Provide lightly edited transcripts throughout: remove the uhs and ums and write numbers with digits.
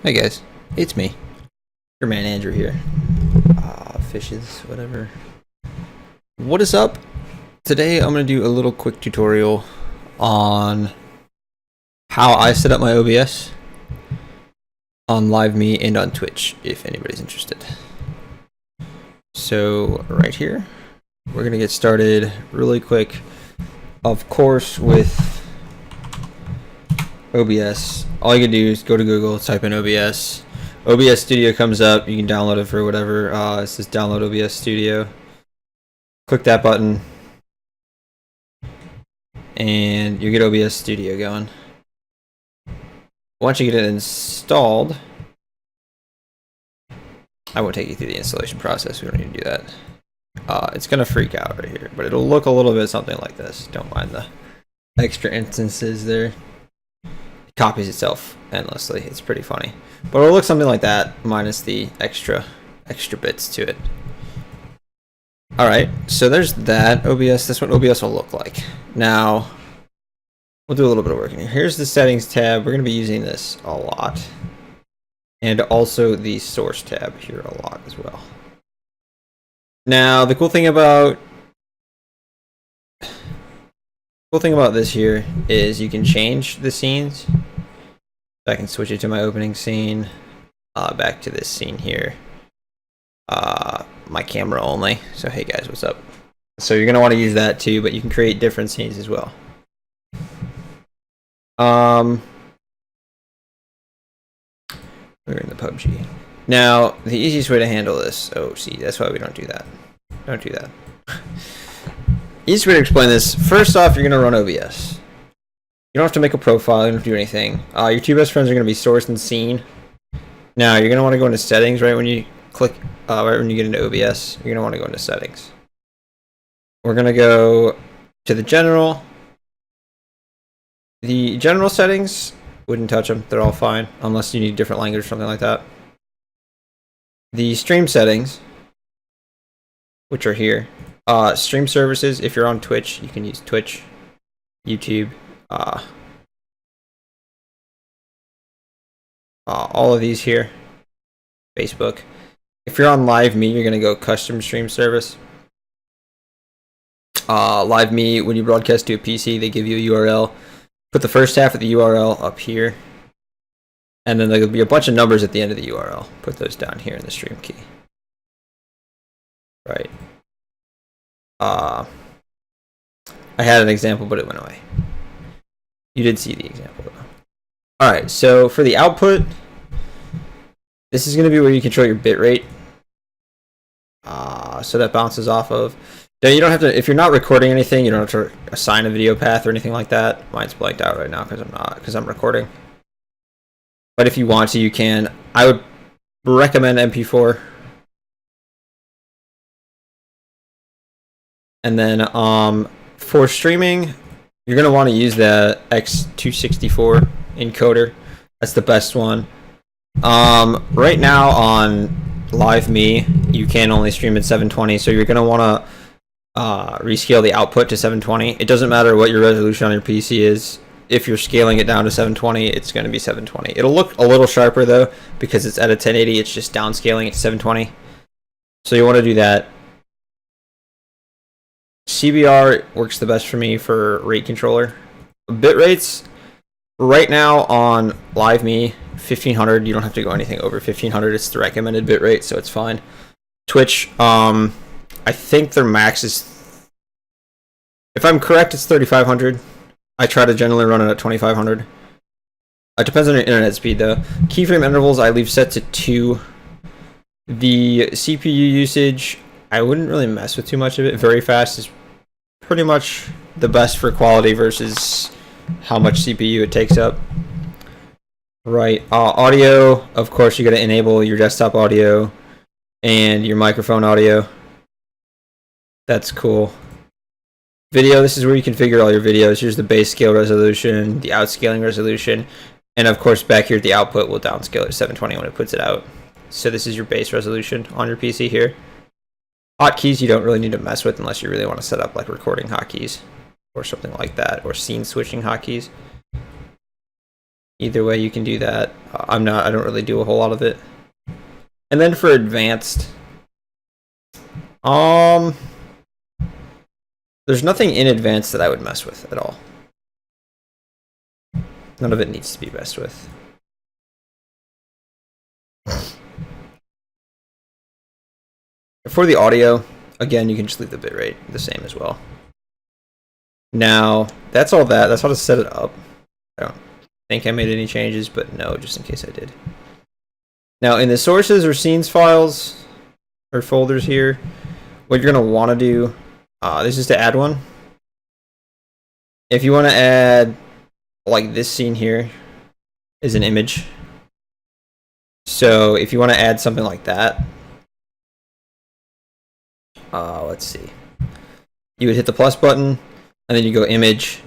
Hey guys, it's me, your man Andrew here. Fishes, whatever. What is up? Today I'm going to do a little quick tutorial on how I set up my OBS on LiveMe and on Twitch, if anybody's interested. So right here, we're going to get started really quick, of course, with OBS. All you can do is go to Google, type in OBS. OBS Studio comes up. You can download it for whatever. It says download OBS Studio. Click that button, and you get OBS Studio going. Once you get it installed, I won't take you through the installation process. We don't need to do that. It's going to freak out right here, but it'll look a little bit something like this. Don't mind the extra instances there. Copies itself endlessly. It's pretty funny, but it'll look something like that minus the extra bits to it. All right, so there's that OBS. That's what OBS will look like. Now we'll do a little bit of work in here. Here's the settings tab. We're going to be using this a lot, and also the source tab here a lot as well. Now the cool thing about this here is you can change the scenes. So I can switch it to my opening scene, back to this scene here, my camera only. So hey guys, what's up? So you're gonna want to use that too, but you can create different scenes as well. We're in the PUBG. Now the easiest way to handle this. Oh, see, that's why we don't do that. Don't do that. Easiest way to explain this, first off, you're going to run OBS. You don't have to make a profile, you don't have to do anything. Your two best friends are going to be source and scene. Now, you're going to want to go into settings right when you click, right when you get into OBS. You're going to want to go into settings. We're going to go to the general. The general settings, wouldn't touch them, they're all fine, unless you need a different language or something like that. The stream settings, which are here. Stream services, if you're on Twitch, you can use Twitch, YouTube, all of these here, Facebook. If you're on LiveMe, you're going to go custom stream service. LiveMe, when you broadcast to a PC, they give you a URL. Put the first half of the URL up here, and then there'll be a bunch of numbers at the end of the URL. Put those down here in the stream key. Right. I had an example, but it went away. You did see the example, though. Alright, so for the output, this is going to be where you control your bit rate. So that bounces off of. Now, you don't have to, if you're not recording anything, you don't have to assign a video path or anything like that. Mine's blanked out right now because I'm recording. But if you want to, you can. I would recommend MP4. And then for streaming, you're going to want to use the X264 encoder. That's the best one. Right now on LiveMe, you can only stream at 720, so you're going to want to rescale the output to 720. It doesn't matter what your resolution on your PC is. If you're scaling it down to 720, it's going to be 720. It'll look a little sharper, though, because it's at a 1080. It's just downscaling it to 720. So you want to do that. CBR works the best for me for rate controller. Bit rates, right now on LiveMe, 1500. You don't have to go anything over 1500. It's the recommended bit rate, so it's fine. Twitch, I think their max is, if I'm correct, it's 3500. I try to generally run it at 2500. It depends on your internet speed, though. Keyframe intervals, I leave set to 2. The CPU usage, I wouldn't really mess with too much of it. Very fast is pretty much the best for quality versus how much CPU it takes up. Right. Audio, of course, you got to enable your desktop audio and your microphone audio. That's cool. Video, this is where you configure all your videos. Here's the base scale resolution, the outscaling resolution, and of course back here at the output, we'll downscale it to 720 when it puts it out. So this is your base resolution on your PC here. Hotkeys you don't really need to mess with unless you really want to set up like recording hotkeys or something like that, or scene switching hotkeys. Either way, you can do that. I don't really do a whole lot of it. And then for advanced, there's nothing in advanced that I would mess with at all. None of it needs to be messed with. For the audio, again, you can just leave the bitrate the same as well. Now, that's all that. That's how to set it up. I don't think I made any changes, but no, just in case I did. Now, in the sources or scenes files or folders here, what you're going to want to do, this is to add one. If you want to add, like this scene here is an image. So if you want to add something like that, let's see. You would hit the plus button, and then you go image.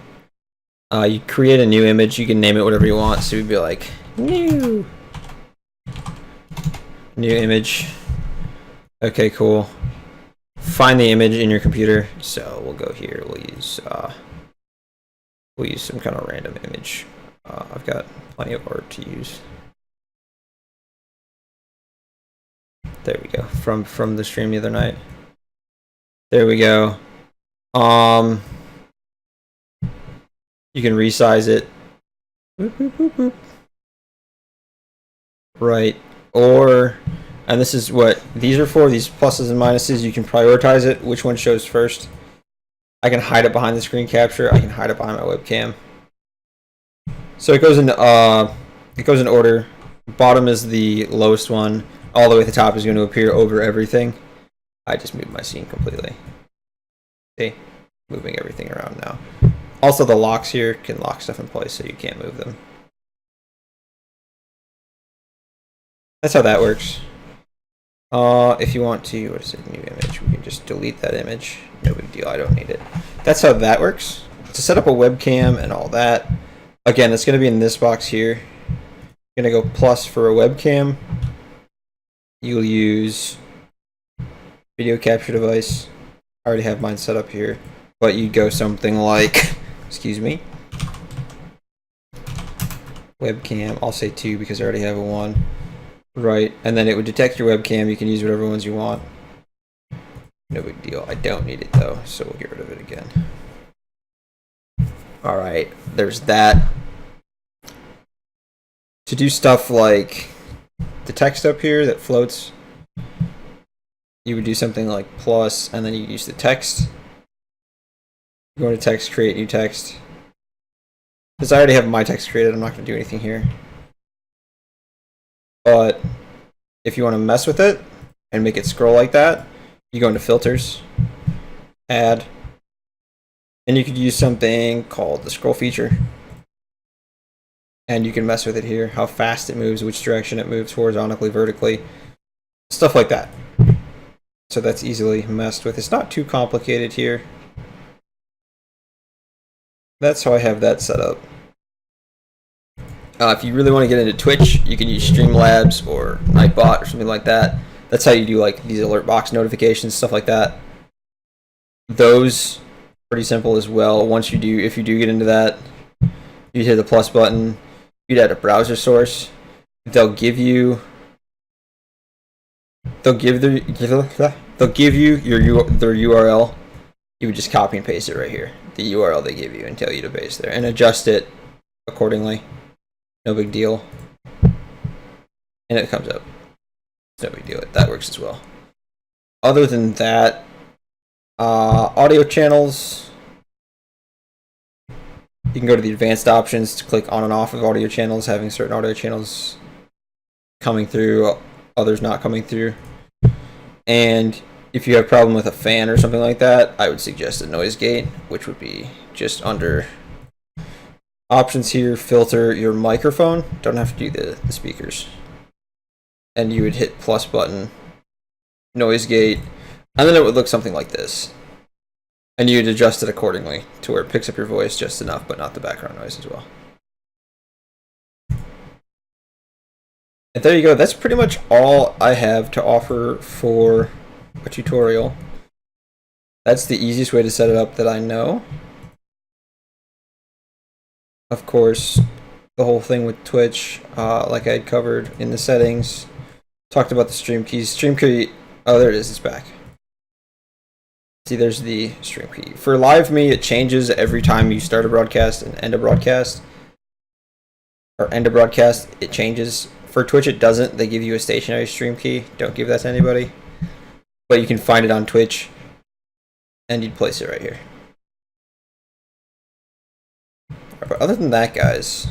You create a new image. You can name it whatever you want. So you'd be like, new image. Okay, cool. Find the image in your computer. So we'll go here. We'll use some kind of random image. I've got plenty of art to use. There we go. From the stream the other night. There we go. You can resize it. Boop, boop, boop, boop. Right. Or, and this is what these are for, these pluses and minuses. You can prioritize it, which one shows first. I can hide it behind the screen capture. I can hide it behind my webcam. So it goes in order. Bottom is the lowest one. All the way at the top is going to appear over everything. I just moved my scene completely. See? Moving everything around now. Also, the locks here can lock stuff in place so you can't move them. That's how that works. If you want to, what is it, new image, we can just delete that image. No big deal, I don't need it. That's how that works. To set up a webcam and all that, again, it's going to be in this box here. You're going to go plus for a webcam. You'll use video capture device. I already have mine set up here, but you go something like, excuse me, webcam. I'll say 2 because I already have a 1. Right, and then it would detect your webcam. You can use whatever ones you want. No big deal. I don't need it though, so we'll get rid of it again. All right, there's that. To do stuff like the text up here that floats, you would do something like plus, and then you use the text. Go to text, create new text. Because I already have my text created, I'm not going to do anything here. But if you want to mess with it and make it scroll like that, you go into filters, add, and you could use something called the scroll feature. And you can mess with it here, how fast it moves, which direction it moves, horizontally, vertically, stuff like that. So that's easily messed with. It's not too complicated here. That's how I have that set up. If you really want to get into Twitch, you can use Streamlabs or Nightbot or something like that. That's how you do like these alert box notifications, stuff like that. Those pretty simple as well. Once you do, if you do get into that, you hit the plus button. You'd add a browser source. They'll give you their URL. You would just copy and paste it right here, the URL they give you, and tell you to paste there and adjust it accordingly. No big deal. And it comes up. It's no big deal. That works as well. Other than that, audio channels. You can go to the advanced options to click on and off of audio channels, having certain audio channels coming through, others not coming through. And if you have a problem with a fan or something like that, I would suggest a noise gate, which would be just under options here, filter your microphone. Don't have to do the speakers. And you would hit plus button, noise gate, and then it would look something like this. And you'd adjust it accordingly to where it picks up your voice just enough, but not the background noise as well. And there you go. That's pretty much all I have to offer for a tutorial. That's the easiest way to set it up that I know. Of course, the whole thing with Twitch, like I had covered in the settings. Talked about the stream keys. Stream key. Oh, there it is. It's back. See, there's the stream key. For live me, it changes every time you start a broadcast and end a broadcast. Or end a broadcast, it changes. For Twitch, it doesn't. They give you a stationary stream key. Don't give that to anybody. But you can find it on Twitch, and you'd place it right here. But other than that, guys,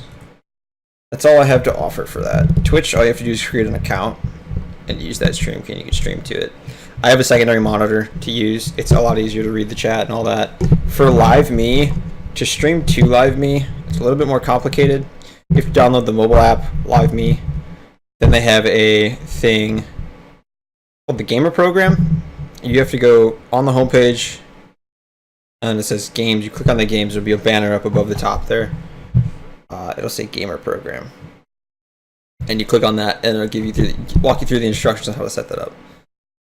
that's all I have to offer for that. Twitch, all you have to do is create an account and use that stream key, and you can stream to it. I have a secondary monitor to use. It's a lot easier to read the chat and all that. For Live Me, to stream to Live Me, it's a little bit more complicated. You have to download the mobile app, Live Me. Then they have a thing called the Gamer Program. You have to go on the homepage, and it says Games. You click on the Games, there'll be a banner up above the top there. It'll say Gamer Program. And you click on that, and it'll walk you through the instructions on how to set that up.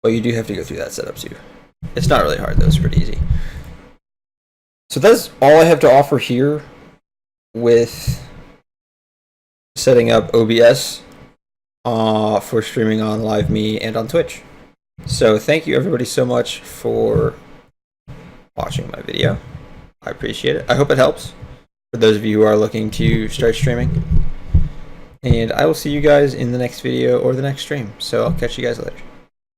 But you do have to go through that setup too. It's not really hard though, it's pretty easy. So that's all I have to offer here with setting up OBS for streaming on Live Me and on Twitch. So thank you everybody so much for watching my video. I appreciate it. I hope it helps for those of you who are looking to start streaming. And I will see you guys in the next video or the next stream. So I'll catch you guys later.